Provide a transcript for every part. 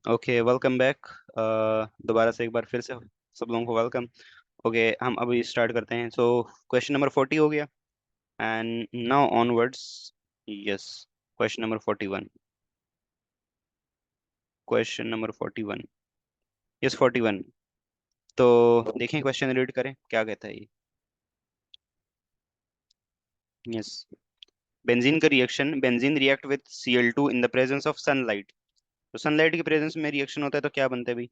Okay, welcome back. दोबारा से एक बार फिर से सब लोगों को वेलकम। ओके, हम अभी स्टार्ट करते हैं। सो क्वेश्चन नंबर 40 हो गया and now onwards. Yes, question number 41। Question number 41। Yes, 41। तो देखें, क्वेश्चन रीड करें क्या कहता है ये। यस, बेंजीन का reaction, benzene react with Cl2 in the presence of sunlight. तो सनलाइट की प्रेजेंस में रिएक्शन होता है तो क्या बनता है भाई?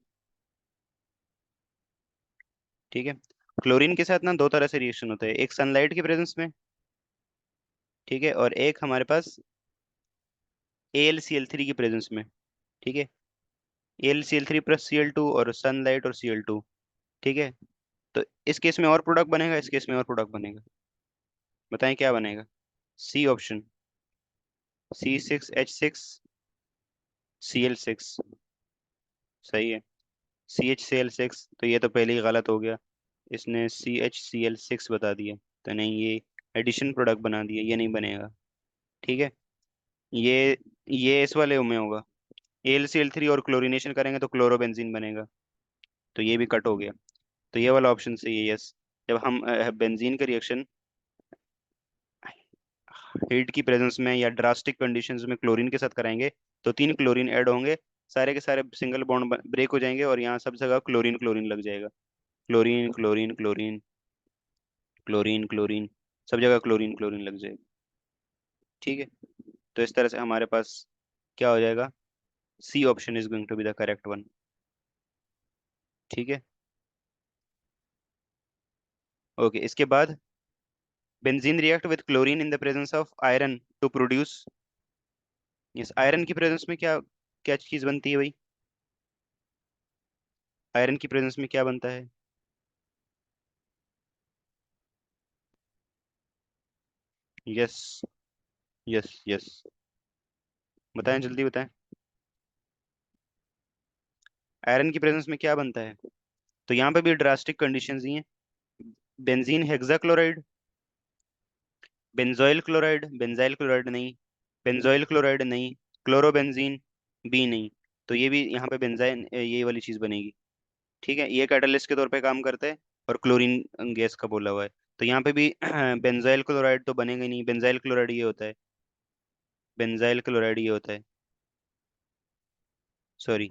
ठीक है, क्लोरीन के साथ ना दो तरह से रिएक्शन होते हैं, एक सनलाइट की प्रेजेंस में, ठीक है, और एक हमारे पास AlCl3 की प्रेजेंस में। ठीक है, AlCl3 प्लस Cl2 और सनलाइट और Cl2। ठीक है, तो इस केस में और प्रोडक्ट बनेगा, इस केस में और प्रोडक्ट बनेगा। बताएं क्या बनेगा? C option, C6H6Cl6। सही है, CHCl6। तो ये तो पहले ही गलत हो गया, इसने CHCl6 बता दिया। तो नहीं, ये एडिशन प्रोडक्ट बना दिया, ये नहीं बनेगा। ठीक है, ये ये इस वाले में होगा, AlCl3 और क्लोरीनेशन करेंगे तो क्लोरोबेंजीन बनेगा। तो ये भी कट हो गया। तो ये वाला ऑप्शन सही है, यस। जब हम बेंजीन का रिएक्शन हीट की प्रेजेंस में या ड्रास्टिक कंडीशंस में क्लोरीन के साथ कराएंगे तो तीन क्लोरीन ऐड होंगे, सारे के सारे सिंगल बॉन्ड ब्रेक हो जाएंगे और यहाँ सब जगह क्लोरीन क्लोरीन लग जाएगा। Chlorine chlorine chlorine chlorine chlorine, सब जगह क्लोरीन क्लोरीन लग जाएगा। ठीक है, तो इस तरह से हमारे पास क्या हो जाएगा? C option is going to be the correct one. ठीक है, ओके। इसके बाद benzene react with chlorine in the presence of iron to produce. Yes, iron की प्रेजेंस में क्या क्या चीज बनती है भाई? आयरन की प्रेजेंस में क्या बनता है? Yes, yes, yes. बताएं, जल्दी बताएं। आयरन की प्रेजेंस में क्या बनता है? तो यहाँ पे भी ड्रास्टिक कंडीशंस ही हैं। Benzene hexachloride, benzoyl chloride, benzyl chloride नहीं, बेंजोइल क्लोराइड नहीं, क्लोरोबेंजीन भी नहीं। तो ये भी यहाँ पे बेंजाइन ये वाली चीज बनेगी। ठीक है, ये कैटलिस्ट के तौर पे काम करता है और क्लोरीन गैस का बोला हुआ है। तो यहाँ पे भी बेंजाइल क्लोराइड तो बनेगा ही नहीं, बेंजाइल क्लोराइड ये होता है, बेंजाइल क्लोराइड ये होता है। सॉरी,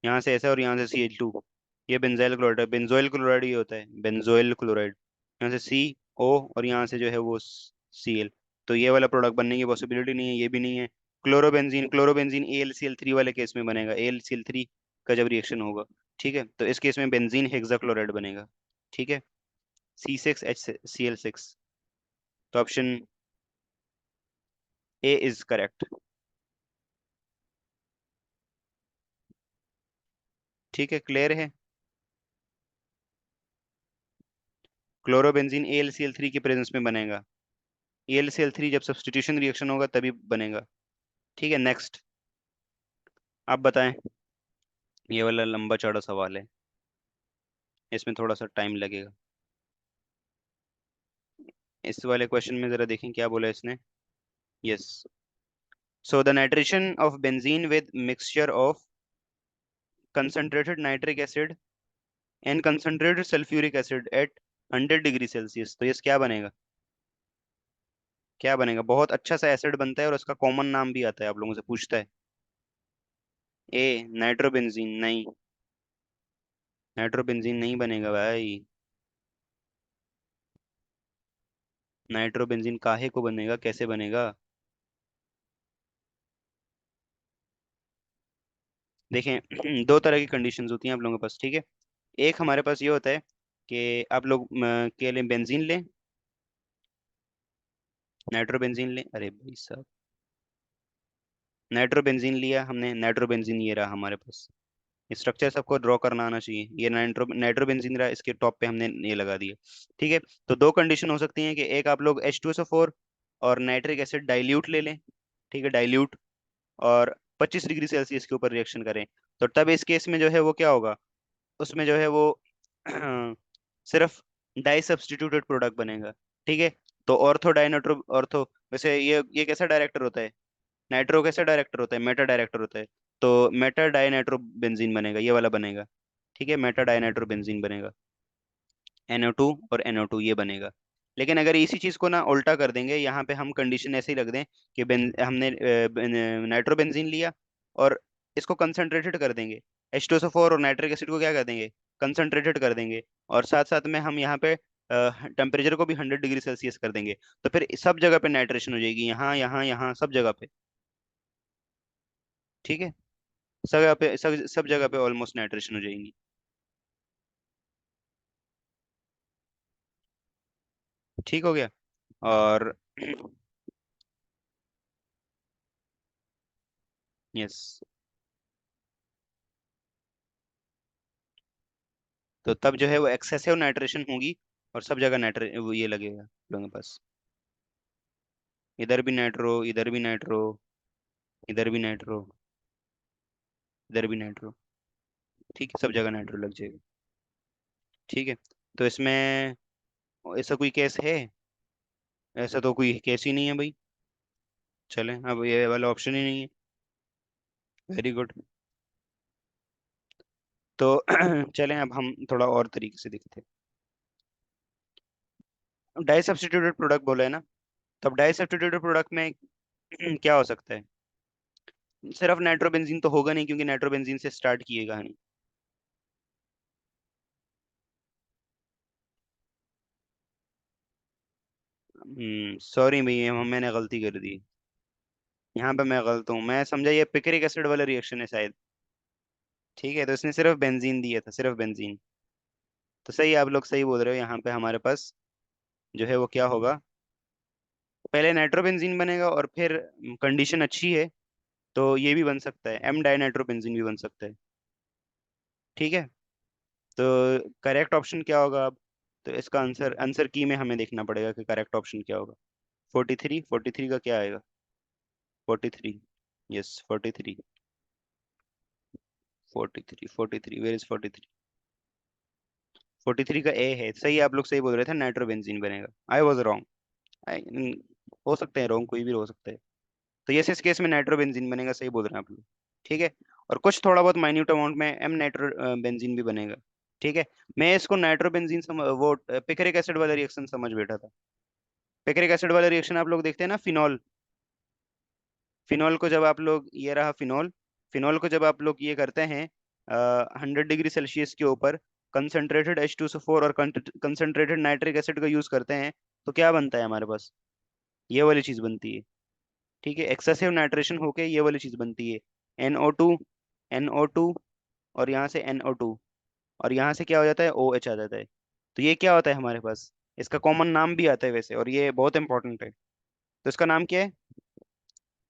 यहाँ से ऐसा और यहाँ से CH2। ये बेंजाइल क्लोराइड है, बेंजोइल क्लोराइड ये होता है, बेंजोइल क्लोराइड। यहाँ से CO और यहाँ से जो है वो Cl। तो ये वाला प्रोडक्ट बनने की पॉसिबिलिटी नहीं है, ये भी नहीं है। क्लोरोबेंजीन, क्लोरोबेंजीन AlCl3 वाले केस में बनेगा, AlCl3 का जब रिएक्शन होगा। ठीक है, तो इस केस में बेंजीन हेक्साक्लोराइड बनेगा। ठीक है, C6HCl6। तो ऑप्शन A इज करेक्ट। ठीक है, क्लियर है। क्लोरोबेंजीन AlCl3 की प्रेजेंस में बनेगा, AlCl3 जब सब्स्टिट्यूशन रिएक्शन होगा तभी बनेगा। ठीक है, नेक्स्ट। आप बताएं। ये वाला लंबा चौड़ा सवाल है, इसमें थोड़ा सा टाइम लगेगा। इस वाले क्वेश्चन में जरा देखें क्या बोला है इसने। Yes, so the nitration of benzene with mixture of concentrated nitric acid and concentrated sulphuric acid at 100 degree Celsius. तो ये क्या बनेगा? क्या बनेगा? बहुत अच्छा सा एसिड बनता है और उसका कॉमन नाम भी आता है, आप लोगों से पूछता है। ए, नाइट्रोबेंजीन नहीं, नाइट्रोबेंजीन नहीं बनेगा भाई। नाइट्रोबेंजीन काहे को बनेगा, कैसे बनेगा? देखें दो तरह की कंडीशंस होती हैं आप लोगों के पास। ठीक है, एक हमारे पास ये होता है कि आप लोग के लिए बेंजीन लें, नाइट्रोबेंजीन लें। अरे भाई साहब, नाइट्रोबेंजीन लिया हमने, नाइट्रोबेंजीन ये रहा हमारे पास। स्ट्रक्चर सबको ड्रॉ करना आना चाहिए। ये नाइट्रोबेंजीन रहा, इसके टॉप पे हमने ये लगा दिया। ठीक है, तो दो कंडीशन हो सकती हैं कि एक आप लोग H2SO4 और नाइट्रिक एसिड डाइल्यूट ले लें। ठीक है, डाइल्यूट, और 25 डिग्री सेल्सियस के ऊपर रिएक्शन करें। तो तब इस केस में जो है वो क्या होगा? उसमें जो है वो सिर्फ डाई सब्स्टिट्यूटेड प्रोडक्ट बनेगा। ठीक है, तो ऑर्थो डाइनाइट्रो ऑर्थो, वैसे ये कैसा डायरेक्टर होता है? नाइट्रो कैसा डायरेक्टर होता है? मेटा डायरेक्टर होता है। तो मेटा डाइनाइट्रोबेंजीन बनेगा, ये वाला बनेगा। ठीक है, मेटा डाइनाइट्रोबेंजीन बनेगा, NO2 और NO2 ये बनेगा। लेकिन अगर इसी चीज को ना उल्टा कर देंगे, यहाँ पे हम कंडीशन ऐसे ही रख दें कि हमने नाइट्रोबेंजीन लिया और इसको कंसंट्रेटेड कर देंगे, H2SO4 और नाइट्रिक एसिड को क्या कर देंगे, कंसंट्रेटेड कर देंगे, और साथ साथ में हम यहाँ पे टेम्परेचर को भी 100 डिग्री सेल्सियस कर देंगे, तो फिर सब जगह पे नाइट्रेशन हो जाएगी, यहाँ यहाँ यहाँ सब जगह पे। ठीक है, सब जगह पे ऑलमोस्ट नाइट्रेशन हो जाएंगी। ठीक हो गया। और यस, तो तब जो है वो एक्सेसिव नाइट्रेशन होगी, और सब जगह नाइट्रे वो ये लगेगा हम लोगों के पास, इधर भी नाइट्रो, इधर भी नाइट्रो, इधर भी नाइट्रो, इधर भी नाइट्रो। ठीक है, सब जगह नाइट्रो लग जाएगा। ठीक है, तो इसमें ऐसा कोई केस है? ऐसा तो कोई केस ही नहीं है भाई। चलें, अब ये वाला ऑप्शन ही नहीं है। Very good. तो चलें, अब हम थोड़ा और तरीके से देखते हैं। डाई सब्स्टिट्यूटेड प्रोडक्ट बोला है ना, तो अब डाई सब्स्टिट्यूटेड प्रोडक्ट में क्या हो सकता है? सिर्फ नाइट्रोबेंजीन तो होगा नहीं, क्योंकि नाइट्रोबेंजीन से स्टार्ट की है कहानी। सॉरी भैया, मैंने गलती कर दी। यहाँ पे मैं गलत हूँ, मैं समझा ये पिक्रिक एसिड वाला रिएक्शन है शायद। ठीक है, तो इसने सिर्फ बेंजीन दिया था, सिर्फ बेंजीन। तो सही, आप लोग सही बोल रहे हो, यहाँ पे हमारे पास जो है वो क्या होगा, पहले नाइट्रोबेंजीन बनेगा और फिर कंडीशन अच्छी है तो ये भी बन सकता है, M डाई नाइट्रोबेंजीन भी बन सकता है। ठीक है, तो करेक्ट ऑप्शन क्या होगा अब? तो इसका आंसर आंसर की में हमें देखना पड़ेगा कि करेक्ट ऑप्शन क्या होगा। 43, 43 का क्या आएगा? 43, यस 43, 43, 43, वेयर इज 43? 43 का ए है, सही, आप लोग सही बोल रहे थे, नाइट्रोबेंजीन बनेगा। I was wrong. हो सकते हैं रॉन्ग, कोई भी हो सकता है। तो यस, इस केस में नाइट्रोबेंजीन बनेगा, सही बोल रहे हैं आप लोग। ठीक है, और कुछ थोड़ा बहुत माइन्यूट अमाउंट में M नाइट्रो बेंजीन भी बनेगा। ठीक है, मैं इसको नाइट्रोबेंजीन वो पिक्रिक एसिड वाला रिएक्शन समझ बैठा था। पिक्रिक एसिड वाला रिएक्शन आप लोग देखते हैं ना, फिनॉल। फिनॉल को जब आप लोग, ये रहा फिनॉल, फिनॉल को जब आप लोग ये करते हैं 100 डिग्री सेल्सियस के ऊपर कंसनट्रेटेड H2SO4 और कंसनट्रेटेड नाइट्रिक एसिड का यूज करते हैं, तो क्या बनता है हमारे पास? ये वाली चीज बनती है। ठीक है, एक्सेसिव नाइट्रेशन होके ये वाली चीज बनती है, NO2, NO2, और यहाँ से NO2, और यहाँ से क्या हो जाता है, OH आ जाता है। तो ये क्या होता है हमारे पास? इसका कॉमन नाम भी आता है वैसे, और ये बहुत इंपॉर्टेंट है। तो इसका नाम क्या है?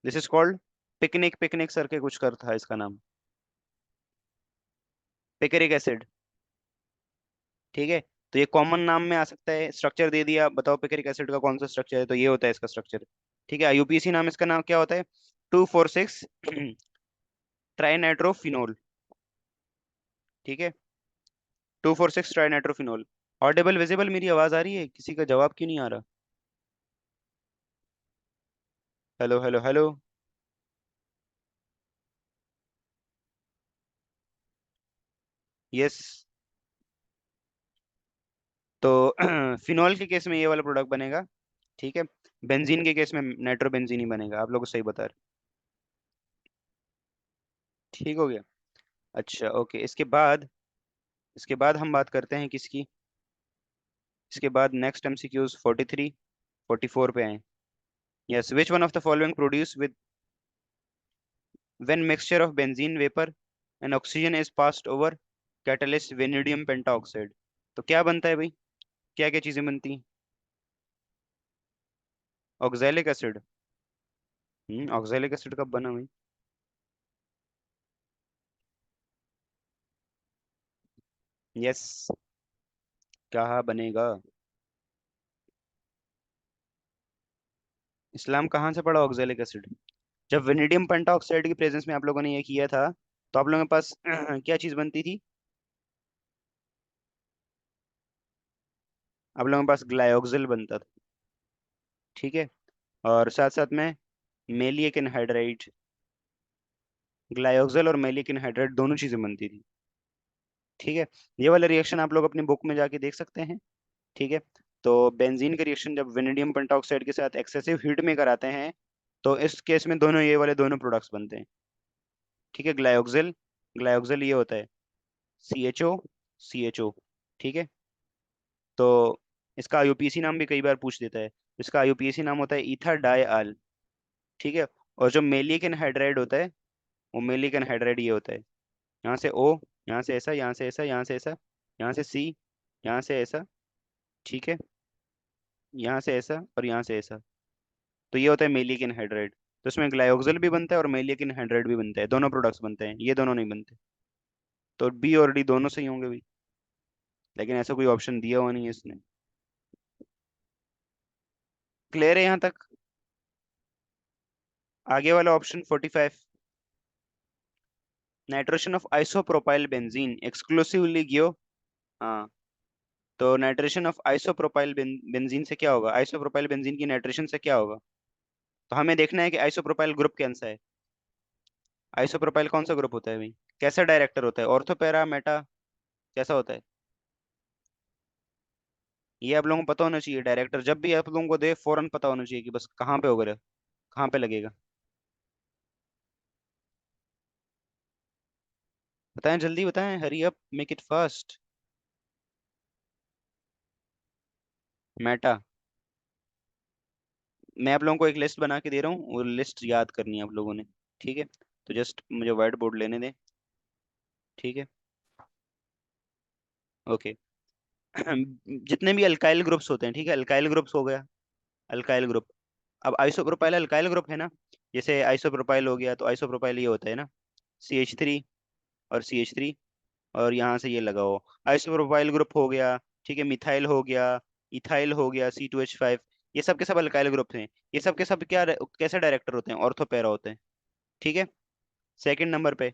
This is called picnic, picnic sir के कुछ कर था इसका नाम, पिकरिक एसिड। ठीक है, तो ये कॉमन नाम में आ सकता है, स्ट्रक्चर दे दिया, बताओ पिकरिक एसिड का कौन सा स्ट्रक्चर है, तो ये होता है इसका स्ट्रक्चर। ठीक है, IUPAC नाम, इसका नाम क्या होता है? 2,4,6 ट्राइनाइट्रोफिनोल। ठीक है, 2,4,6 ट्राइनाइट्रोफिनोल। ऑडिबल, विजिबल, मेरी आवाज आ रही है? किसी का जवाब क्यों नहीं आ रहा? Hello hello hello. यस, तो फिनॉल के केस में ये वाला प्रोडक्ट बनेगा। ठीक है, बेंजीन के केस में नाइट्रोबेंजीन ही बनेगा, आप लोग को सही बता रहे। ठीक हो गया। अच्छा ओके, इसके बाद हम बात करते हैं किसकी? इसके बाद नेक्स्ट MCQs 43, 44 पे आए। Yes, which one of the following produce with when mixture of benzene vapour and oxygen is passed over catalyst vanadium pentoxide? तो क्या बनता है भाई, क्या क्या चीजें बनती हैं? Oxalic acid. ऑक्सैलिक एसिड कब बना भाई? यस, क्या बनेगा? इस्लाम कहाँ से पड़ा ऑक्सैलिक एसिड? जब वेनेडियम पेंटाऑक्साइड की प्रेजेंस में आप लोगों ने ये किया था, तो आप लोगों के पास क्या चीज बनती थी? आप लोगों के पास ग्लाइऑक्सिल बनता था। ठीक है, और साथ साथ में मेलिएक एनहाइड्राइड। ग्लाइऑक्सिल और मैलिक एनहाइड्राइड दोनों चीजें बनती थी। ठीक है, ये वाला रिएक्शन आप लोग अपनी बुक में जाके देख सकते हैं। ठीक है, तो बेंजीन का रिएक्शन जब वेनेडियम पेंटॉक्साइड के साथ एक्सेसिव हीट में कराते हैं, तो इस केस में दोनों ये वाले दोनों प्रोडक्ट्स बनते हैं। ठीक है, ग्लाइऑक्सिल, ग्लाइऑक्सिल ये होता है CHO, CHO। ठीक है, तो इसका IUPAC नाम भी कई बार पूछ देता है। इसका IUPAC नाम होता है ईथर डाई आल। ठीक है, और जो मेलिक एनहाइड्राइड होता है, वो मेलिक एनहाइड्राइड ये होता है, यहाँ से O, यहाँ से ऐसा, यहाँ से ऐसा, यहाँ से ऐसा, यहाँ से C, यहाँ से ऐसा। ठीक है, यहाँ से ऐसा और यहाँ से ऐसा। तो ये होता है मेलिक एनहाइड्राइड। तो इसमें ग्लाइऑक्सिल भी बनता है और मेलिक एनहाइड्राइड भी बनता है, दोनों प्रोडक्ट्स बनते हैं, ये दोनों नहीं बनते। तो B और D दोनों सही होंगे भाई, लेकिन ऐसा कोई ऑप्शन दिया हुआ नहीं है इसने। क्लियर है यहाँ तक? आगे वाला option 45, nitration of isopropyl benzene exclusively गियो। हाँ, तो नाइट्रेशन ऑफ आइसोप्रोपाइल बेंजीन से क्या होगा, आइसोप्रोपाइल बेंजीन की नाइट्रेशन से क्या होगा? तो हमें देखना है कि आइसोप्रोपाइल ग्रुप कौन सा है। आइसोप्रोपाइल कौन सा ग्रुप होता है भाई? कैसा डायरेक्टर होता है, ऑर्थो, पैरा, मेटा, कैसा होता है? ये आप लोगों को पता होना चाहिए, डायरेक्टर जब भी आप लोगों को दे फौरन पता होना चाहिए कि बस कहाँ पे होगा, कहाँ पे लगेगा। बताएं, जल्दी बताएं, hurry up, make it fast. Meta. मैं आप लोगों को एक लिस्ट बना के दे रहा हूँ, वो लिस्ट याद करनी है आप लोगों ने। ठीक है, तो जस्ट मुझे व्हाइट बोर्ड लेने दें। ठीक है, ओके। जितने भी अल्काइल ग्रुप्स होते हैं, ठीक है, अल्काइल ग्रुप्स हो गया, अल्काइल ग्रुप। अब आइसोप्रोपाइल अल्काइल ग्रुप है ना, जैसे आइसोप्रोपाइल हो गया, तो आइसोप्रोपाइल ये होता है ना CH3 और CH3, और यहाँ से ये लगा हो, आइसोप्रोपाइल ग्रुप हो गया। ठीक है, मिथाइल हो गया, इथाइल हो गया, C2H5। ये सब के सब अल्काइल ग्रुप हैं। ये सब के सब क्या, कैसे डायरेक्टर होते हैं, ऑर्थो पैरा होते हैं। ठीक है, सेकंड नंबर पे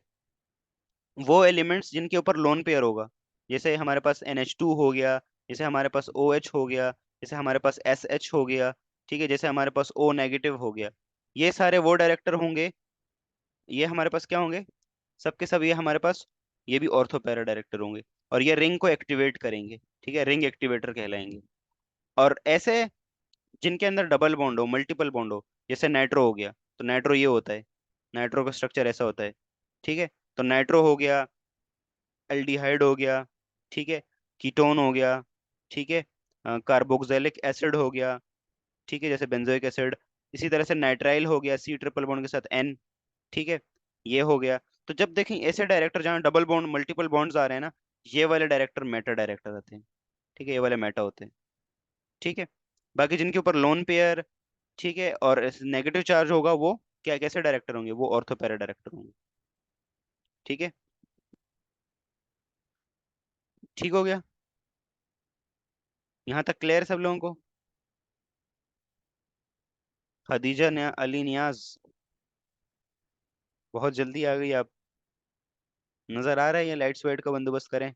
वो एलिमेंट्स जिनके ऊपर लोन पेयर होगा, जैसे हमारे पास NH2 हो गया, जैसे हमारे पास OH हो गया, जैसे हमारे पास SH हो गया। ठीक है, जैसे हमारे पास O नेगेटिव हो गया। ये सारे वो डायरेक्टर होंगे, ये हमारे पास क्या होंगे, सबके सब ये हमारे पास, ये भी ऑर्थो पैरा डायरेक्टर होंगे, और ये रिंग को एक्टिवेट करेंगे। ठीक है, रिंग एक्टिवेटर कहलाएंगे। और ऐसे जिनके अंदर डबल बॉन्ड हो, मल्टीपल बॉन्ड हो, जैसे नाइट्रो हो गया, तो नाइट्रो ये होता है, नाइट्रो का स्ट्रक्चर ऐसा होता है। ठीक है, तो नाइट्रो हो गया, एल्डिहाइड हो गया। ठीक है, कीटोन हो गया। ठीक है, कार्बोक्सिलिक एसिड हो गया। ठीक है, जैसे बेंजोइक एसिड। इसी तरह से नाइट्राइल हो गया, C ट्रिपल बॉन्ड के साथ N। ठीक है, ये हो गया। तो जब देखें ऐसे डायरेक्टर जहाँ डबल बॉन्ड मल्टीपल बॉन्ड्स आ रहे हैं ना, ये वाले डायरेक्टर मेटा डायरेक्टर आते हैं। ठीक है, ये वाले मेटा होते हैं। ठीक है, बाकी जिनके ऊपर लोन पेयर, ठीक है, और नेगेटिव चार्ज होगा, वो क्या, कैसे डायरेक्टर होंगे, वो ऑर्थो पैरा डायरेक्टर होंगे। ठीक है, ठीक हो गया, यहाँ तक क्लियर सब लोगों को? खदीजा ने अली नियाज, बहुत जल्दी आ गई आप। नजर आ रहा है, ये लाइट्स वाइट का बंदोबस्त करें।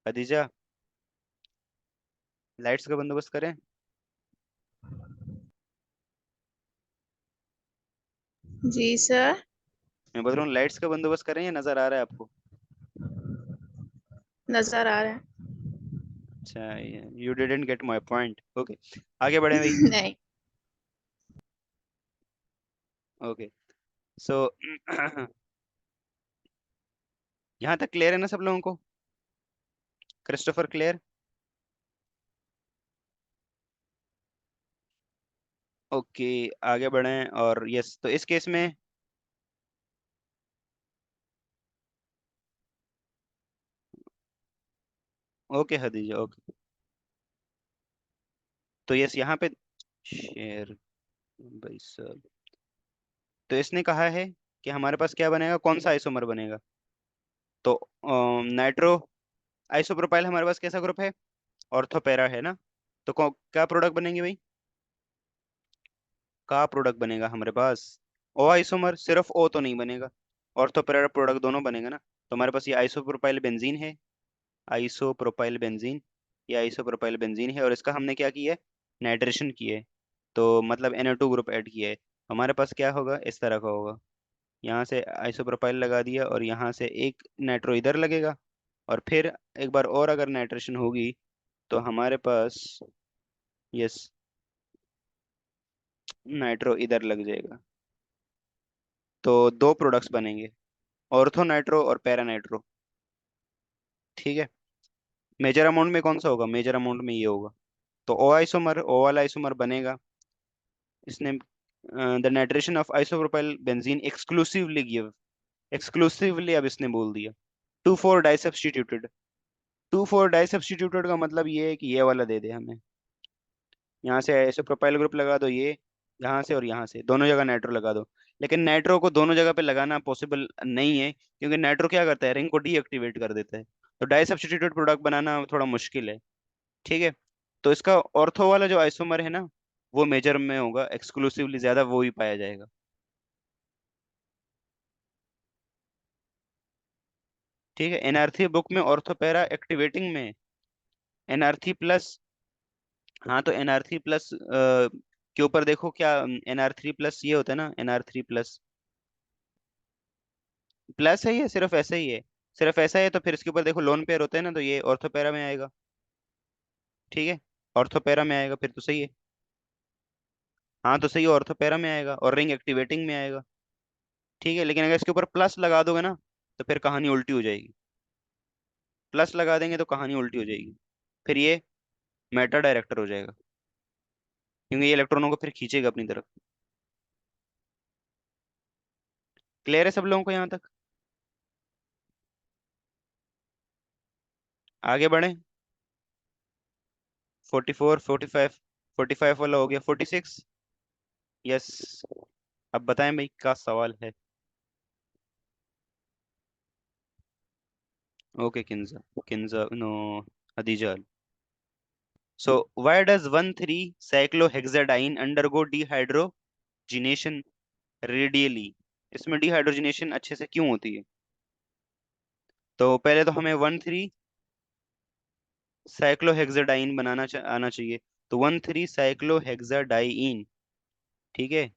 खदीजा, लाइट्स का बंदोबस्त करें। जी सर। मैं बोल रहा हूँ लाइट्स का बंदोबस्त करें, या नजर आ रहा है आपको? नजर आ रहा है। अच्छा, you didn't get my point, okay. आगे बढ़े भाई। नहीं। ओके, सो यहाँ तक क्लियर है ना सब लोगों को? Christopher clear? ओके, आगे बढ़ें। और यस, तो इस केस में, ओके खदीजा, ओके। तो यस, यहाँ पे शेर भाई साहब, तो इसने कहा है कि हमारे पास क्या बनेगा, कौन सा आइसोमर बनेगा? तो नाइट्रो आइसोप्रोपाइल हमारे पास कैसा ग्रुप है, ऑर्थो पैरा है ना। तो क्या प्रोडक्ट बनेंगे भाई, का प्रोडक्ट बनेगा हमारे पास? ओ आइसोमर, सिर्फ ओ तो नहीं बनेगा, ऑर्थो पैरा प्रोडक्ट दोनों बनेगा ना। तो हमारे पास ये आइसोप्रोपाइल बेंजीन है, आइसोप्रोपाइल बेंजीन, ये आइसोप्रोपाइल बेंजीन है, और इसका हमने क्या किया है, नाइट्रेशन की है। तो मतलब NO2 ग्रुप ऐड किया है, हमारे पास क्या होगा, इस तरह का होगा। यहाँ से आइसोप्रोपाइल लगा दिया, और यहाँ से एक नाइट्रो इधर लगेगा, और फिर एक बार और अगर नाइट्रेशन होगी तो हमारे पास, यस, नाइट्रो इधर लग जाएगा। तो दो प्रोडक्ट्स बनेंगे, ऑर्थो नाइट्रो और पैरा नाइट्रो। ठीक है। मेजर अमाउंट में कौन सा होगा? मेजर अमाउंट में ये होगा। तो ओ आइसोमर, ओ वाला आइसोमर बनेगा। इसने the nitration of isopropyl benzene exclusively give, exclusively अब इसने बोल दिया, two four di substituted. Two four di substituted का मतलब ये है कि ये वाला दे दे हमें। यहाँ से आइसोप्रोपाइल ग्रुप लगा दो, ये यहाँ से और यहाँ से दोनों जगह नाइट्रो लगा दो। लेकिन नाइट्रो को दोनों जगह पे लगाना पॉसिबल नहीं है, क्योंकि नाइट्रो क्या करता है, रिंग को डीएक्टिवेट कर देता है। तो डाई सब्स्टिट्यूटेड प्रोडक्ट बनाना थोड़ा मुश्किल है। ठीक है। तो इसका ऑर्थो वाला जो आइसोमर है ना, वो मेजर में होगा, एक्सक्लूसिवली ज्यादा वो ही पाया जाएगा। ठीक है। एनआर3 बुक में ऑर्थोपेरा एक्टिवेटिंग में, एनआर3 प्लस। हाँ, तो एनआर3 प्लस के ऊपर देखो क्या, एनआर3 प्लस ये होता है ना, एनआर3 प्लस। प्लस है, ये सिर्फ ऐसा ही है। सिर्फ ऐसा है तो फिर इसके ऊपर देखो लोन पेयर होते हैं ना, तो ये ऑर्थोपेरा में आएगा। ठीक है। ऑर्थोपेरा में आएगा फिर तो सही है। हाँ तो सही है, ऑर्थोपेरा में आएगा और रिंग एक्टिवेटिंग में आएगा। ठीक है। लेकिन अगर इसके ऊपर प्लस लगा दोगे ना, तो फिर कहानी उल्टी हो जाएगी। प्लस लगा देंगे तो कहानी उल्टी हो जाएगी। फिर ये मेटा डायरेक्टर हो जाएगा, क्योंकि ये इलेक्ट्रॉनों को फिर खींचेगा अपनी तरफ। क्लियर है सब लोगों को यहाँ तक? आगे बढ़े। 44, 45, 45 वाला हो गया, 46। यस। अब बताएं भाई, क्या सवाल है? Okay Kinza, Kinza no, Khadija. So why does 1,3 cyclohexadiene undergo dehydrogenation readily? इसमें डिहाइड्रोजिनेशन अच्छे से क्यों होती है? तो पहले तो हमें 1,3 साइक्लोहेक्साडाइन आना चाहिए। तो 1,3 साइक्लोहेक्साडाइन। ठीक है।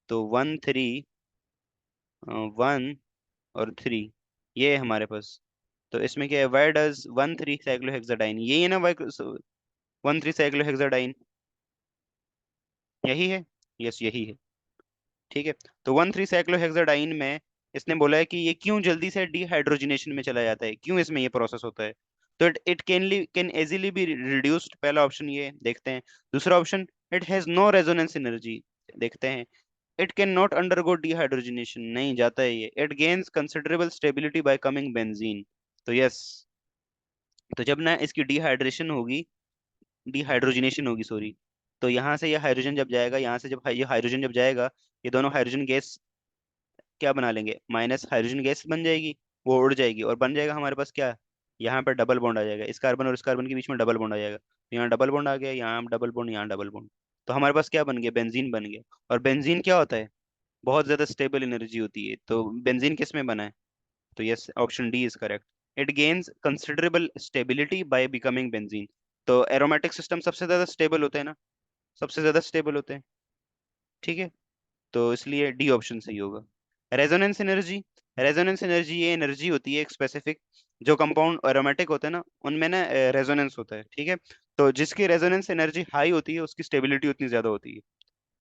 तो 1,3 1 और 3, ये है हमारे पास। तो इसमें क्या है, वाई डज 1,3 साइक्लोहेक्साडाइन, यही है ना, वाई 1,3 साइक्लोहेक्साडाइन, यही है। यस, यही है। ठीक है। तो 1,3 साइक्लोहेक्साडाइन में इसने बोला है कि ये क्यों जल्दी से डिहाइड्रोजिनेशन में चला जाता है, क्यों इसमें ये प्रोसेस होता है। तो it can easily be reduced, पहला ऑप्शन ये देखते हैं। दूसरा option, it has no resonance energy, देखते हैं। It can not undergo dehydrogenation, नहीं जाता है ये। It gains considerable stability by coming benzene. तो यस। तो जब ना इसकी डिहाइड्रोजिनेशन होगी, सॉरी, तो यहाँ से ये हाइड्रोजन जब जाएगा, यहाँ से जब ये हाइड्रोजन जब जाएगा, ये दोनों हाइड्रोजन गैस क्या बना लेंगे, माइनस हाइड्रोजन गैस बन जाएगी। वो उड़ जाएगी और बन जाएगा हमारे पास क्या, यहाँ पर डबल बॉन्ड आ जाएगा, इस कार्बन और इस कार्बन के बीच में डबल बॉन्ड आ जाएगा। तो यहाँ डबल बॉन्ड आ गया, यहाँ डबल बॉन्ड, यहाँ डबल बॉन्ड। तो हमारे पास क्या बन गया, बेंजीन बन गया। और बेंजीन क्या होता है, बहुत ज्यादा स्टेबल एनर्जी होती है। तो बेंजीन किस में बना है? तो yes, option D is correct. It gains considerable stability by becoming benzene. तो एरोमेटिक सिस्टम सबसे ज्यादा स्टेबल होते हैं ना, सबसे ज्यादा स्टेबल होते हैं। ठीक है। तो इसलिए डी ऑप्शन सही होगा। रेजोनेंस एनर्जी, रेजोनेंस एनर्जी ये एनर्जी होती है एक स्पेसिफिक, जो कंपाउंड एरोमेटिक होते हैं ना, उनमें ना रेजोनेंस होता है। ठीक है। तो जिसकी रेजोनेंस एनर्जी हाई होती है, उसकी स्टेबिलिटी उतनी ज्यादा होती है।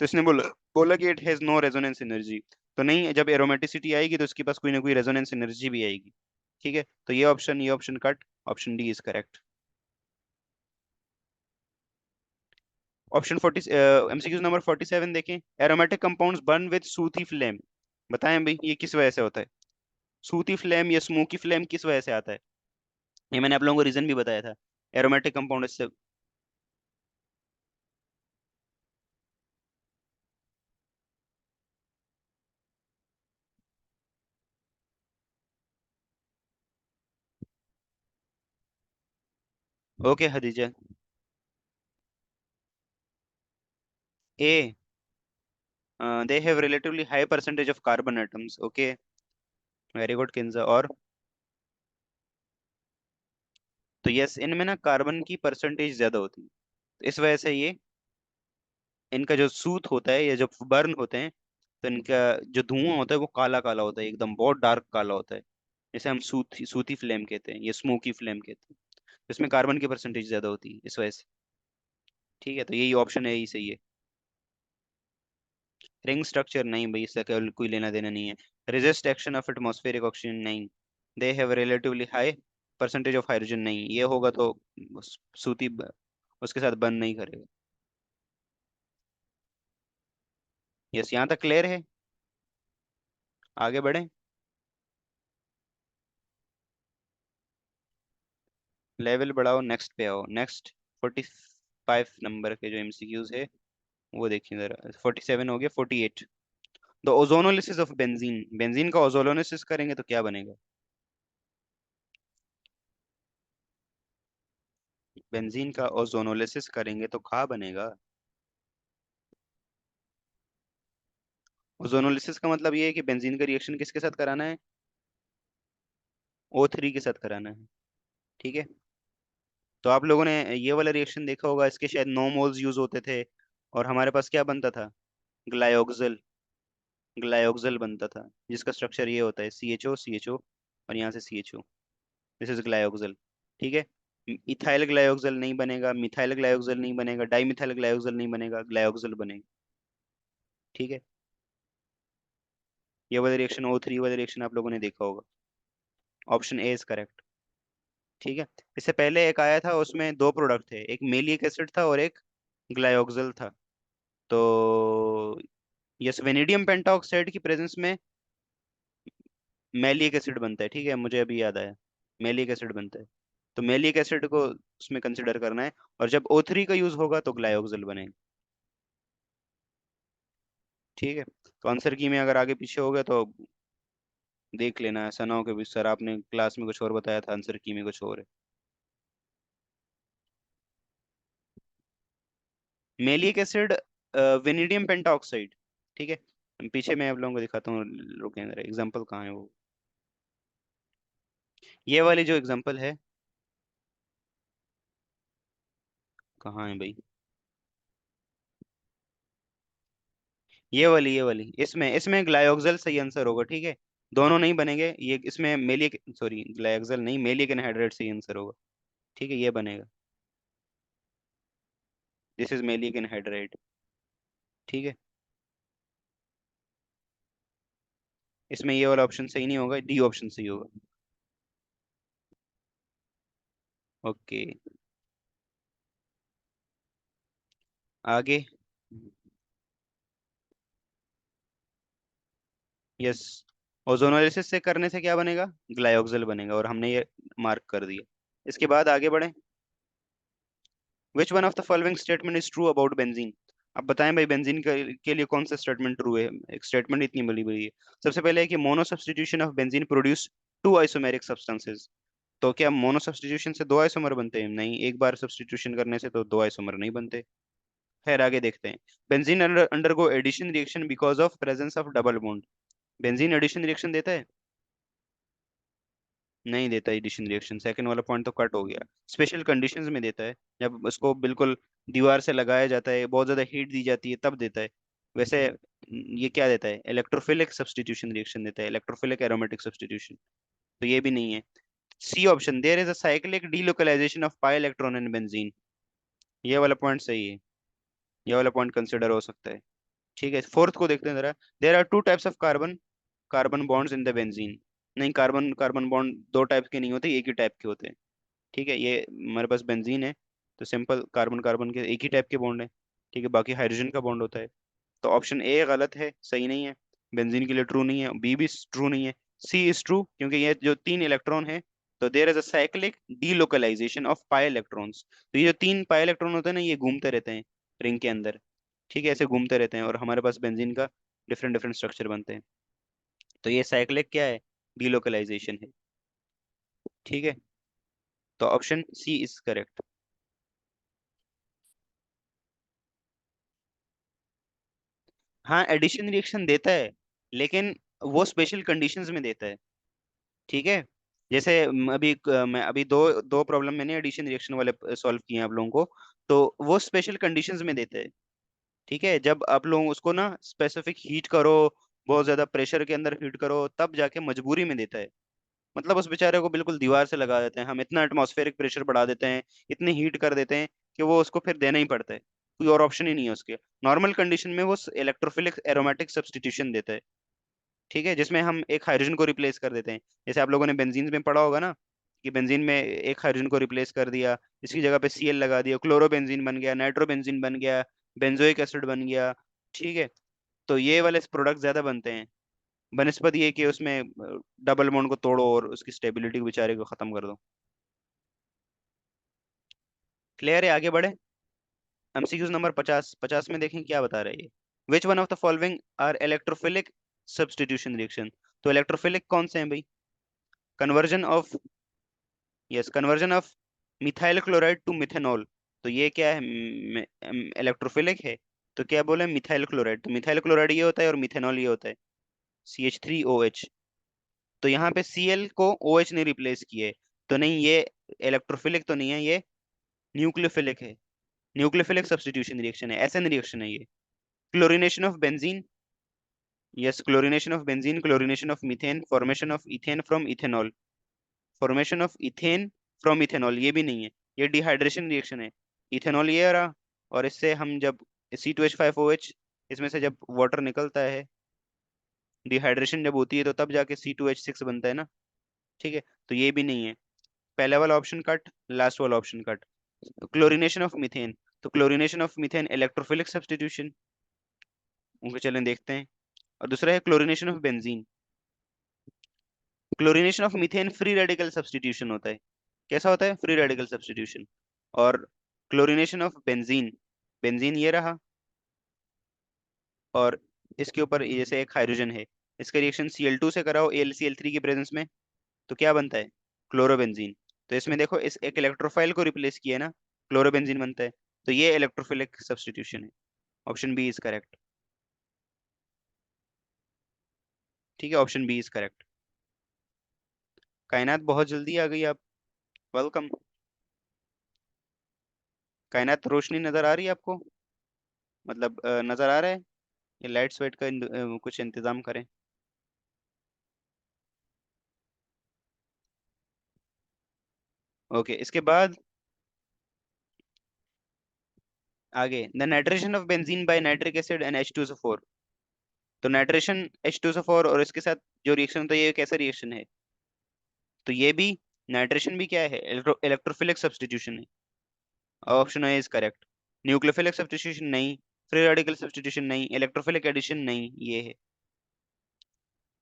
तो इसने बोला बोला कि it has no resonance energy. तो नहीं, जब एरोमेटिसिटी आएगी तो उसके पास कोई ना कोई रेजोनेंस एनर्जी भी आएगी। ठीक है। तो ये option cut, option D is correct. Option 40, MCQ number 47 देखें। Aromatic compounds burn with sooty flame, बताएं भाई ये किस वजह से होता है? सूथी फ्लेम या स्मोकी फ्लेम किस वजह से आता है? ये मैंने आप लोगों को रीजन भी बताया था। एरोमेटिक कंपाउंड इससे। Okay Khadija. A, they have relatively high percentage of carbon atoms. Okay, very good Kinza. और तो यस, इनमें ना कार्बन की परसेंटेज ज्यादा होती है, तो इस वजह से ये, इनका जो सूत होता है या जो बर्न होते हैं, तो इनका जो धुआं होता है वो काला काला होता है, एकदम बहुत डार्क काला होता है। जैसे हम सूती सूती फ्लेम कहते हैं, ये स्मोकी फ्लेम कहते हैं। तो इसमें कार्बन की परसेंटेज ज्यादा होती है इस वजह से। ठीक है, तो यही ऑप्शन है, यही सही है। रिंग स्ट्रक्चर नहीं भाई, इसका कोई लेना देना नहीं है। Resist action of atmospheric oxygen नहीं। They have relatively high percentage of hydrogen नहीं, ये होगा तो सूती उसके साथ बंद नहीं करेगा। यस, यहाँ तक क्लियर है। आगे बढ़े। लेवल बढ़ाओ, नेक्स्ट पे आओ, नेक्स्ट। 45 नंबर के जो एमसीक्यूज है वो देखिए जरा। 47 हो गया, 48। The ozonolysis of benzene, benzene का ओजोनोलिसिस करेंगे तो क्या बनेगा? बेंजीन का ओजोनोलिसिस करेंगे तो क्या बनेगा? ओजोनोलिसिस का मतलब ये है कि बेंजीन का रिएक्शन किसके साथ कराना है? O3 के साथ कराना है। ठीक है, तो आप लोगों ने ये वाला रिएक्शन देखा होगा, इसके शायद 9 मोल्स यूज होते थे। और हमारे पास क्या बनता था? ग्लायोक्सिल। ग्लायोक्सिल बनता था, जिसका स्ट्रक्चर ये होता है CHO CHO, और यहाँ से CHO। This is ग्लायोक्सिल। ठीक है, इथाइल ग्लायोक्सिल नहीं बनेगा, मिथाइल ग्लायोक्सिल नहीं बनेगा, डाइमिथाइल ग्लायोक्सिल नहीं बनेगा, ग्लायोक्सिल बनेगा। ठीक है, ये वाला रिएक्शन O3 वाला रिएक्शन आप लोगों ने देखा होगा। Option A is correct. ठीक है, इससे पहले एक आया था, उसमें दो प्रोडक्ट थे, एक मेलिक एसिड था और एक ग्लायोक्सिल था। तो यस, वेनेडियम पेंटाऑक्साइड की प्रेजेंस में मैलिक एसिड बनता है। ठीक है, मुझे अभी याद आया, मैलिक एसिड बनता है। तो मैलिक एसिड को उसमें कंसिडर करना है, और जब O3 का यूज होगा तो ग्लायोक्सिल बनेगा। ठीक है, तो आंसर की में अगर आगे पीछे हो गया तो देख लेना, ऐसा ना हो कि सर आपने क्लास में कुछ और बताया था, आंसर की में कुछ और है। Malic acid, vanadium pentoxide. ठीक है, पीछे मैं आप लोगों को दिखाता हूँ, रुके एग्जांपल कहाँ है वो। ये वाली जो एग्जांपल है, कहाँ है भाई? ये वाली इसमें इसमें ग्लायोक्सिल सही आंसर होगा। ठीक है, दोनों नहीं बनेंगे, ये इसमें मेलिक, सॉरी ग्लायोक्सिल नहीं, मेलिक एनहाइड्राइड सही आंसर होगा। ठीक है, ये बनेगा। This is malic anhydride. ठीक है, इसमें ये वाला ऑप्शन सही नहीं होगा, डी ऑप्शन सही होगा। ओके, आगे। यस, ओजोनोलिसिस से करने से क्या बनेगा? ग्लायोक्सिल बनेगा, और हमने ये मार्क कर दिया। इसके बाद आगे बढ़े। विच one of the following statement is true about benzene? अब बताएं भाई, बेंजीन के लिए कौन सा स्टेटमेंट ट्रू है? एक स्टेटमेंट इतनी बड़ी बड़ी है। सबसे पहले है कि mono substitution of benzene produce two isomeric substances. तो क्या मोनो सब्सटीट्यूशन से दो आइसोमर बनते हैं? नहीं, एक बार सब्सटीट्यूशन करने से तो दो आइसोमर नहीं बनते। खैर, आगे देखते हैं। Benzene undergo addition reaction because of presence of double bond. Benzene addition reaction देता है? नहीं देता एडिशन रिएक्शन, सेकंड वाला पॉइंट तो कट हो गया। स्पेशल कंडीशंस में देता है, जब उसको बिल्कुल दीवार से लगाया जाता है, बहुत ज्यादा हीट दी जाती है, तब देता है। वैसे ये क्या देता है? इलेक्ट्रोफिलिक सब्स्टिट्यूशन रिएक्शन देता है, इलेक्ट्रोफिलिक एरोमेटिक सब्स्टिट्यूशन। तो ये भी नहीं है। C option, there is a cyclic delocalization of pi electron in benzene, ये वाला पॉइंट सही है। ये वाला पॉइंट कंसिडर हो सकता है। ठीक है, फोर्थ को देखते हैं जरा। There are two types of carbon carbon bonds in the benzene. नहीं, कार्बन कार्बन बॉन्ड दो टाइप के नहीं होते, एक ही टाइप के होते हैं। ठीक है, ये हमारे पास बेंजीन है, तो सिंपल कार्बन कार्बन के एक ही टाइप के बॉन्ड है। ठीक है, बाकी हाइड्रोजन का बॉन्ड होता है। तो ऑप्शन ए गलत है, सही नहीं है। बेंजीन के लिए ट्रू नहीं है, बी भी ट्रू नहीं है। सी इज ट्रू, क्योंकि ये जो तीन इलेक्ट्रॉन है, तो there is a cyclic delocalization of pi electrons. तो ये जो तीन पाई इलेक्ट्रॉन होते हैं ना, ये घूमते रहते हैं रिंग के अंदर। ठीक है, ऐसे घूमते रहते हैं, और हमारे पास बेंजीन का डिफरेंट डिफरेंट स्ट्रक्चर बनते हैं। तो ये साइक्लिक क्या है? डीलोकलाइजेशन है। ठीक है, तो ऑप्शन सी इज करेक्ट। हाँ, एडिशन रिएक्शन देता है, लेकिन वो स्पेशल कंडीशंस में देता है। ठीक है, जैसे मैं अभी दो दो प्रॉब्लम मैंने एडिशन रिएक्शन वाले सॉल्व किए हैं आप लोगों को। तो वो स्पेशल कंडीशंस में देते हैं। ठीक है, जब आप लोग उसको ना स्पेसिफिक हीट करो, बहुत ज्यादा प्रेशर के अंदर हीट करो, तब जाके मजबूरी में देता है। मतलब उस बेचारे को बिल्कुल दीवार से लगा देते हैं हम, इतना एटमॉस्फेरिक प्रेशर बढ़ा देते हैं, इतनी हीट कर देते हैं कि वो उसको फिर देना ही पड़ता है, कोई और ऑप्शन ही नहीं है उसके। नॉर्मल कंडीशन में वो इलेक्ट्रोफिलिक एरोमेटिक सब्स्टिट्यूशन देता है। ठीक है, जिसमें हम एक हाइड्रोजन को रिप्लेस कर देते हैं। जैसे आप लोगों ने बेंजीन में पढ़ा होगा ना, कि बेंजीन में एक हाइड्रोजन को रिप्लेस कर दिया, इसकी जगह पे Cl लगा दिया, क्लोरोबेंजीन बन गया, नाइट्रोबेंजीन बन गया, बेंजोइक एसिड बन गया। ठीक है, तो ये वाले प्रोडक्ट ज्यादा बनते हैं, बनस्पत ये कि उसमें डबल बॉन्ड को तोड़ो और उसकी स्टेबिलिटी को बेचारे को खत्म कर दो। क्लियर है, आगे बढ़े। एमसीक्यूज नंबर 50, 50 में देखें क्या बता रहे हैं ये। Which one of the following are electrophilic substitution reaction. तो इलेक्ट्रोफिलिक कौन से हैं भाई? Conversion of, yes, conversion of methyl chloride to methanol. तो ये क्या है, इलेक्ट्रोफिलिक है। तो क्या बोले, मिथाइल क्लोराइड, तो मिथाइल क्लोराइड ये होता है और मिथेनॉल ये होता है, CH3OH। तो यहाँ पे Cl को OH ने रिप्लेस किए, तो नहीं ये इलेक्ट्रोफिलिक तो नहीं है, ये न्यूक्लियोफिलिक है। न्यूक्लियोफिलिक सब्स्टिट्यूशन रिएक्शन है, एसएन रिएक्शन है ये। Chlorination of benzene, yes, chlorination of benzene, chlorination of methane, formation of ethane from ethanol. Formation of ethane from ethanol ये भी नहीं है, ये डिहाइड्रेशन रिएक्शन है। इथेनॉल ये रहा, और इससे हम जब C2H5OH, इसमें से जब वाटर निकलता है, डिहाइड्रेशन जब होती है तो तब जाके C2H6 बनता है ना। ठीक है, तो ये भी नहीं है। पहला वाला ऑप्शन कट, लास्ट वाला option cut. Chlorination of methane, तो chlorination of methane electrophilic substitution, उनको चलें देखते हैं। और दूसरा है chlorination of benzene. Chlorination of methane free radical substitution होता है। कैसा होता है, फ्री रेडिकल सब्स्टिट्यूशन। और क्लोरीनेशन ऑफ बेंजीन, बेंजीन ये रहा, और इसके ऊपर जैसे एक हाइड्रोजन है, इसका रिएक्शन Cl2 से कराओ AlCl3 की प्रेजेंस में, तो क्या बनता है, क्लोरोबेंजीन। तो इसमें देखो, इस एक इलेक्ट्रोफाइल को रिप्लेस किया है ना, क्लोरोबेंजीन बनता है। तो ये इलेक्ट्रोफिलिक सब्स्टिट्यूशन है। Option B is correct. ठीक है, ऑप्शन बी इज करेक्ट। कायनात बहुत जल्दी आ गई आप, वेलकम। कायनात रोशनी नजर आ रही है आपको, मतलब नजर आ रहा है? ये लाइट स्वेट का कुछ इंतजाम करें। ओके, इसके बाद आगे, the nitration of benzene by nitric acid and H2SO4। तो नाइट्रेशन H2SO4 और इसके साथ जो रिएक्शन होता है, ये कैसा रिएक्शन है? तो ये भी, नाइट्रेशन भी क्या है, इलेक्ट्रोफिलिक सब्स्टिट्यूशन है। Option A is correct. Nucleophilic substitution नहीं, फ्री रेडिकल सब्स्टिट्यूशन नहीं, इलेक्ट्रोफिलिक एडिशन नहीं, ये है।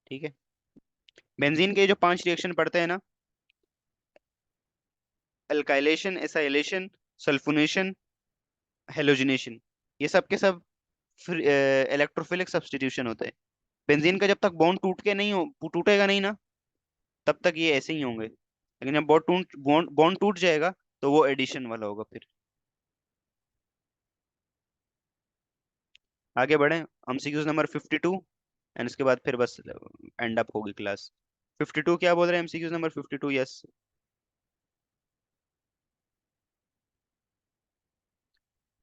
ठीक है, बेंजीन के जो 5 रिएक्शन पड़ते हैं ना, अल्काइलेशन, एसाइलेशन, सल्फोनेशन, हेलोजिनेशन, ये सब के सब इलेक्ट्रोफिलिक सब्स्टिट्यूशन होते हैं। बेंजीन का जब तक बॉन्ड टूटेगा नहीं ना, तब तक ये ऐसे ही होंगे, लेकिन जब बॉन्ड टूट जाएगा, तो वो एडिशन वाला होगा फिर। आगे बढ़े, एमसीक्यूज नंबर 52, एंड इसके बाद फिर बस एंड अप होगी क्लास। 52 क्या बोल रहे हैं, एमसीक्यूज नंबर 52, यस।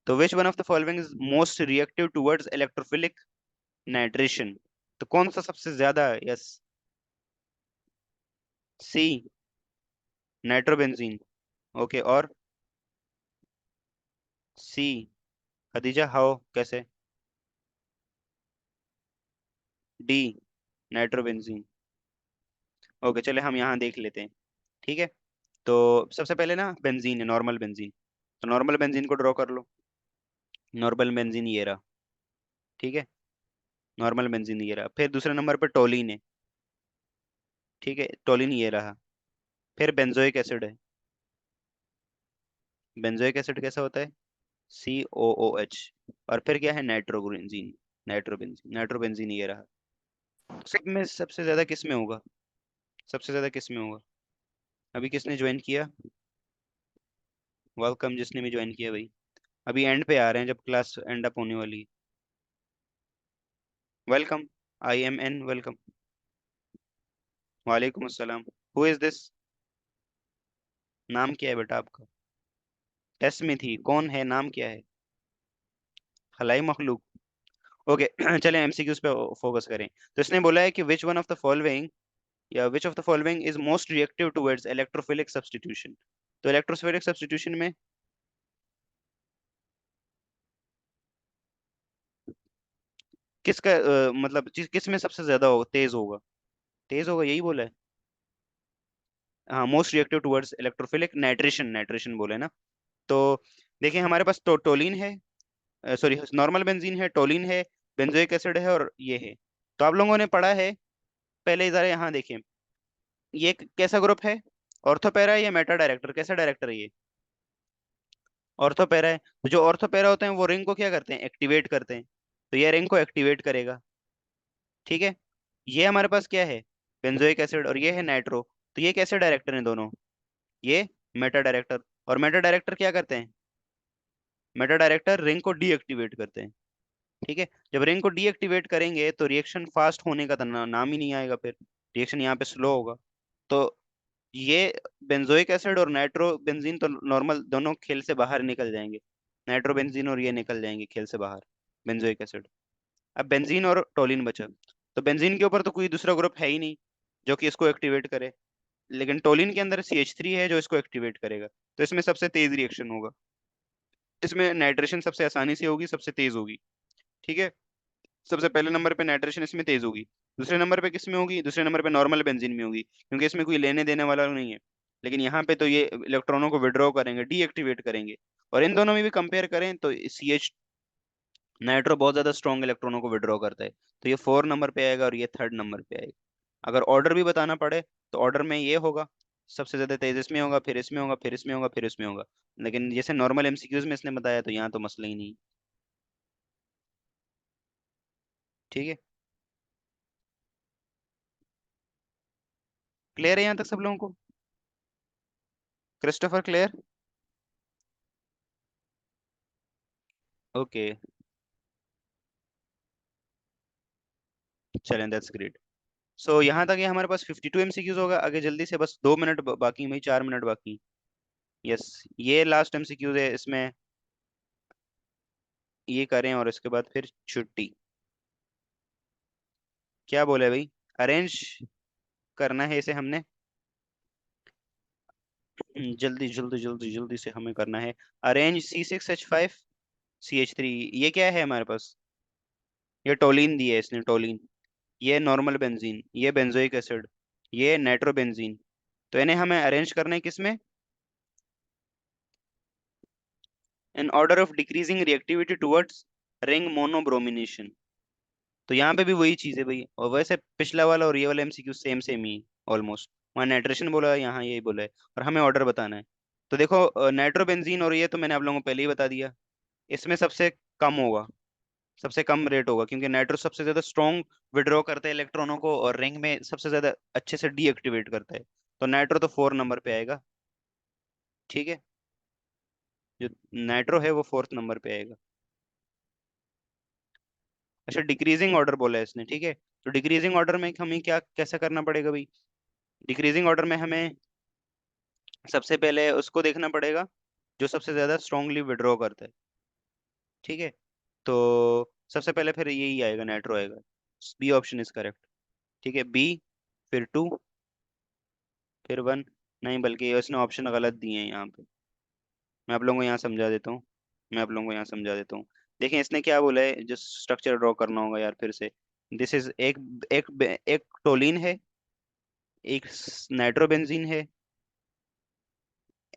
तो which one of the following is most reactive towards electrophilic nitration. तो कौन सा सबसे ज्यादा है, यस, सी, नाइट्रोबेंजीन। ओके, और सी, खदीजा हाउ, कैसे? D, nitrobenzene. ओके, चले हम यहाँ देख लेते हैं। ठीक है, तो सबसे पहले ना बेंजीन है, नॉर्मल बेंजीन। तो नॉर्मल बेंजीन को ड्रॉ कर लो। नॉर्मल बेंजीन ये रहा। ठीक है, नॉर्मल बेंजीन ये रहा। फिर दूसरे नंबर पे टोलिन है। ठीक है, टोलिन ये रहा। फिर बेंजोइक एसिड है। बेंजोइक एसिड कैसा होता है, COOH। और फिर क्या है, नाइट्रोबेंजीन। नाइट्रोबेंजीन ये रहा। सब में सबसे ज्यादा किस में होगा, सबसे ज्यादा किस में होगा? अभी किसने ज्वाइन किया, वेलकम जिसने भी ज्वाइन किया भाई। अभी एंड पे आ रहे हैं जब क्लास एंड अप होने वाली है। Welcome, IMN, welcome. वालेकुम अस्सलाम। Who is this? नाम क्या है बेटा आपका? टेस्ट में थी, कौन है, नाम क्या है? खलाई मखलूक। ओके चले एमसीक्यूज पे फोकस करें। तो इसने बोला है कि which one of the following, या which of the following is most reactive towards electrophilic substitution. तो इलेक्ट्रोफिलिक सब्स्टिट्यूशन में किसका मतलब किस में सबसे ज्यादा तेज होगा, तेज होगा यही बोला है। हाँ, most reactive towards electrophilic nitration, nitration बोले ना। तो देखिए हमारे पास टोलिन है, सॉरी नॉर्मल बेंजीन है, टोलिन है, बेंजोइक एसिड है, और ये है। तो आप लोगों ने पढ़ा है पहले, जरा यहाँ देखिए, ये कैसा ग्रुप है, ऑर्थोपेरा या मेटा डायरेक्टर, कैसा डायरेक्टर है ये, ऑर्थोपेरा है। तो जो ऑर्थोपेरा होते हैं वो रिंग को क्या करते हैं, एक्टिवेट करते हैं। तो ये रिंग को एक्टिवेट करेगा, ठीक है। ये हमारे पास क्या है, बेंजोइक एसिड, और ये है नाइट्रो। तो ये कैसे डायरेक्टर हैं दोनों, ये मेटा डायरेक्टर। और मेटा डायरेक्टर क्या करते हैं, मेटा डायरेक्टर रिंग को डीएक्टिवेट करते हैं, ठीक है। जब रिंग को डीएक्टिवेट करेंगे तो रिएक्शन फास्ट होने का तो नाम ही नहीं आएगा, फिर रिएक्शन यहाँ पे स्लो होगा। तो ये बेंजोइक एसिड और नाइट्रो बेंजीन तो नॉर्मल दोनों खेल से बाहर निकल जाएंगे, नाइट्रो बेंजीन और ये निकल जाएंगे खेल से बाहर, बेंजोइक एसिड। अब बेंजीन और टोलिन बचा। तो बेंजीन के ऊपर तो कोई दूसरा ग्रुप है ही नहीं जो कि इसको एक्टिवेट करे, लेकिन टोलिन के अंदर CH3 है जो इसको एक्टिवेट करेगा। तो इसमें सबसे तेज रिएक्शन होगा, इसमें नाइट्रेशन सबसे आसानी से होगी, सबसे तेज होगी, ठीक है। सबसे पहले नंबर पे नाइट्रेशन इसमें तेज होगी। दूसरे नंबर पे किस में होगी, दूसरे नंबर पे नॉर्मल बेंजीन में होगी, क्योंकि इसमें कोई लेने देने वाला नहीं है। लेकिन यहाँ पे तो ये इलेक्ट्रॉनों को विड्रॉ करेंगे, डीएक्टिवेट करेंगे। और इन दोनों में भी कंपेयर करें तो CH नाइट्रो बहुत ज्यादा स्ट्रॉन्ग इलेक्ट्रॉनों को विड्रॉ करता है। तो ये 4 नंबर पे आएगा और ये 3rd नंबर पे आएगा। अगर ऑर्डर भी बताना पड़े तो ऑर्डर में ये होगा, सबसे ज्यादा तेज इसमें होगा, फिर इसमें होगा, फिर इसमें होगा, फिर इसमें होगा। लेकिन जैसे नॉर्मल एमसीक्यूज में इसने बताया तो यहाँ तो मसला ही नहीं, ठीक है। क्लियर है यहाँ तक सब लोगों को, क्रिस्टोफर क्लियर। ओके, चलें, दैट्स ग्रेट। सो यहाँ तक ये हमारे पास 52 एमसीक्यूज होगा। आगे जल्दी से, बस 2 मिनट बाकी, वही 4 मिनट बाकी। यस, ये लास्ट एमसीक्यूज है, इसमें ये करें और इसके बाद फिर छुट्टी। क्या बोले भाई, अरेंज करना है इसे हमने, जल्दी जल्दी जल्दी जल्दी से हमें करना है। अरेंज C6H5CH3, ये क्या है हमारे पास, ये टोलिन दी है इसने, टोलिन। ये नॉर्मल बेंजीन, ये बेंजोइक एसिड, ये नाइट्रोबेंजीन। तो इन्हें हमें अरेंज करना है किसमें, in order of decreasing reactivity towards ring monobromination. तो यहाँ पे भी वही चीज है भाई, और वैसे पिछला वाला और ये वाला MCQ सेम सेम ही ऑलमोस्ट। वहाँ नाइट्रेशन बोला है, यहाँ यही बोला है, और हमें ऑर्डर बताना है। तो देखो नाइट्रोबेंजीन और ये तो मैंने आप लोगों को पहले ही बता दिया, इसमें सबसे कम होगा, सबसे कम रेट होगा, क्योंकि नाइट्रो सबसे ज्यादा स्ट्रॉन्ग विड्रॉ करता है इलेक्ट्रॉनों को, और रिंग में सबसे ज्यादा अच्छे से डीएक्टिवेट करता है। तो नाइट्रो तो 4 नंबर पे आएगा, ठीक है। जो नाइट्रो है वो 4th नंबर पे आएगा। अच्छा, डिक्रीजिंग ऑर्डर बोला है इसने, ठीक है। तो डिक्रीजिंग ऑर्डर में हमें क्या कैसा करना पड़ेगा भाई, डिक्रीजिंग ऑर्डर में हमें सबसे पहले उसको देखना पड़ेगा जो सबसे ज्यादा स्ट्रांगली विड्रॉ करता है, ठीक है। तो सबसे पहले फिर यही आएगा, नाइट्रो आएगा। बी ऑप्शन इज करेक्ट, ठीक है, बी, फिर 2, फिर 1। नहीं, बल्कि उसने ऑप्शन गलत दिए हैं यहाँ पे। मैं आप लोगों को यहाँ समझा देता हूँ, मैं आप लोगों को यहाँ समझा देता हूँ। देखिए इसने क्या बोला है, जो स्ट्रक्चर ड्रॉ करना होगा यार फिर से। दिस इज एक टोलिन है, एक नाइट्रोबेंजीन है,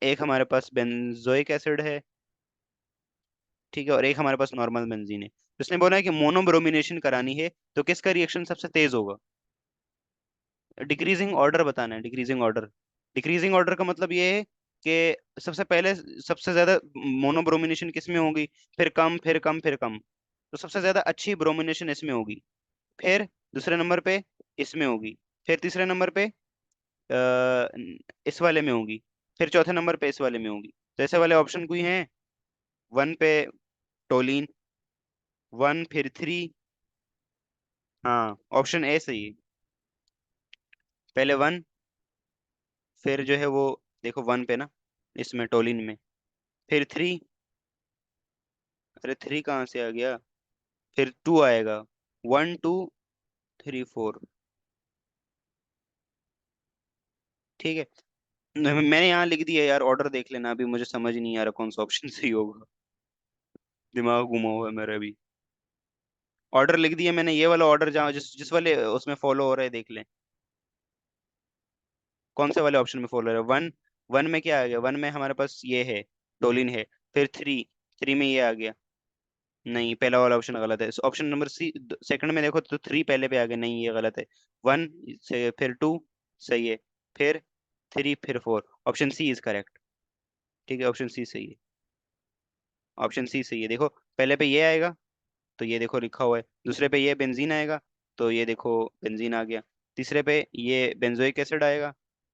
एक हमारे पास बेंजोइक एसिड है, ठीक है, और एक हमारे पास नॉर्मल बेंजीन है। तो इसने बोला है कि मोनोब्रोमिनेशन करानी है, तो किसका रिएक्शन सबसे तेज होगा, डिक्रीजिंग ऑर्डर बताना है, डिक्रीजिंग ऑर्डर। डिक्रीजिंग ऑर्डर का मतलब ये है कि सबसे पहले सबसे ज्यादा मोनोब्रोमिनेशन किस में होगी, फिर कम, फिर कम, फिर कम। तो सबसे ज्यादा अच्छी ब्रोमिनेशन इसमें होगी, फिर दूसरे नंबर पे इसमें होगी, फिर तीसरे नंबर पे इस वाले में होगी, फिर चौथे नंबर पे इस वाले में होगी। तो ऐसे वाले ऑप्शन कोई हैं, 1 पे टोलिन, 1 फिर 3। हाँ, ऑप्शन ए सही है, पहले 1, फिर जो है वो, देखो 1 पे ना, इसमें टोलिन में, फिर 3, अरे थ्री कहाँ से आ गया? फिर टू आएगा। One two three four. ठीक है। मैंने यहाँ लिख दिया यार, ऑर्डर देख लेना, अभी मुझे समझ नहीं आ रहा कौन सा ऑप्शन सही होगा। दिमाग घुमा हुआ है मेरा भी। ऑर्डर लिख दिया मैंने, ये वाला ऑर्डर जहाँ जिस जिस वाले उसमें फॉलो हो रहा है देख लें। कौन से वाले ऑप्शन में फॉलो हो रहा है? वन। वन में क्या आ गया? वन में हमारे पास ये है, टोलिन है। फिर थ्री, थ्री में ये आ गया। नहीं, पहला वाला ऑप्शन गलत है। ऑप्शन नंबर सी, सेकंड में देखो तो थ्री पहले पे आ गया, नहीं ये गलत है। वन से फिर टू सही है, फिर थ्री, फिर four. Option C is correct. ठीक है, ऑप्शन सी सही है। ऑप्शन सी सही है। देखो पहले पे ये आएगा, तो ये देखो लिखा हुआ है। दूसरे पे ये बेंजीन आएगा, तो ये देखो बेंजीन आ गया। तीसरे पे ये बेंजोइक एसिड आएगा,